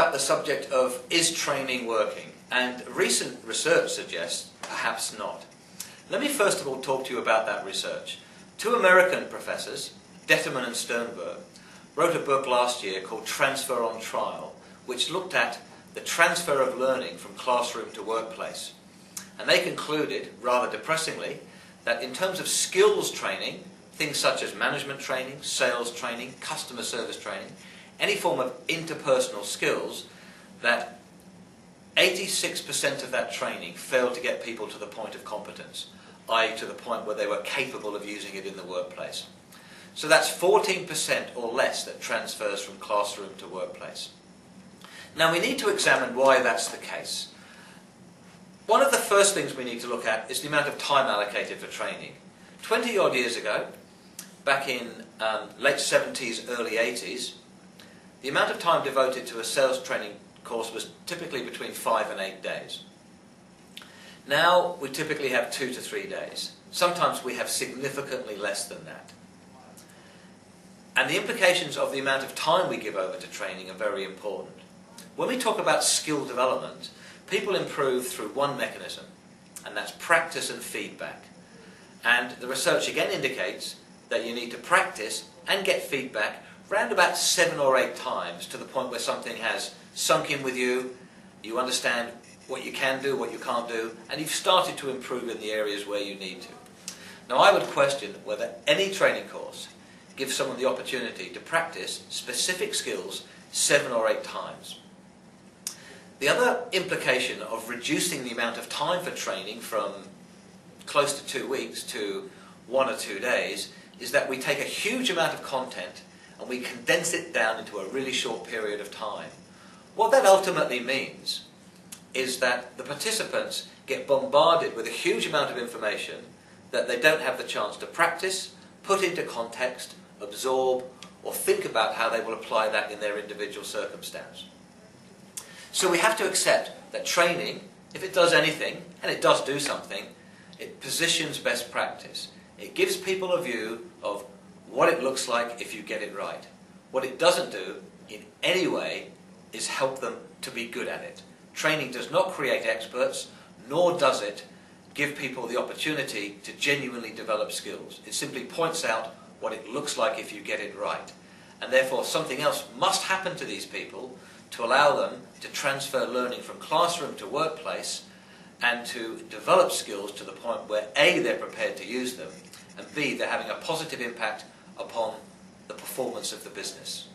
about the subject of is training working, and recent research suggests perhaps not. Let me first of all talk to you about that research. Two American professors, Detterman and Sternberg, wrote a book last year called Transfer on Trial, which looked at the transfer of learning from classroom to workplace. And they concluded, rather depressingly, that in terms of skills training, things such as management training, sales training, customer service training, any form of interpersonal skills, that 86% of that training failed to get people to the point of competence, i.e. to the point where they were capable of using it in the workplace. So that's 14% or less that transfers from classroom to workplace. Now we need to examine why that's the case. One of the first things we need to look at is the amount of time allocated for training. 20 odd years ago, back in late 70s, early 80s, the amount of time devoted to a sales training course was typically between 5 and 8 days. Now we typically have 2 to 3 days. Sometimes we have significantly less than that. And the implications of the amount of time we give over to training are very important. When we talk about skill development, people improve through one mechanism, and that's practice and feedback. And the research again indicates that you need to practice and get feedback round about 7 or 8 times to the point where something has sunk in with you, you understand what you can do, what you can't do, and you've started to improve in the areas where you need to. Now I would question whether any training course gives someone the opportunity to practice specific skills 7 or 8 times. The other implication of reducing the amount of time for training from close to 2 weeks to 1 or 2 days is that we take a huge amount of content and we condense it down into a really short period of time. What that ultimately means is that the participants get bombarded with a huge amount of information that they don't have the chance to practice, put into context, absorb, or think about how they will apply that in their individual circumstance. So we have to accept that training, if it does anything, and it does do something, it positions best practice. It gives people a view of what it looks like if you get it right. What it doesn't do in any way is help them to be good at it. Training does not create experts, nor does it give people the opportunity to genuinely develop skills. It simply points out what it looks like if you get it right. And therefore something else must happen to these people to allow them to transfer learning from classroom to workplace and to develop skills to the point where A, they're prepared to use them, and B, they're having a positive impact upon the performance of the business.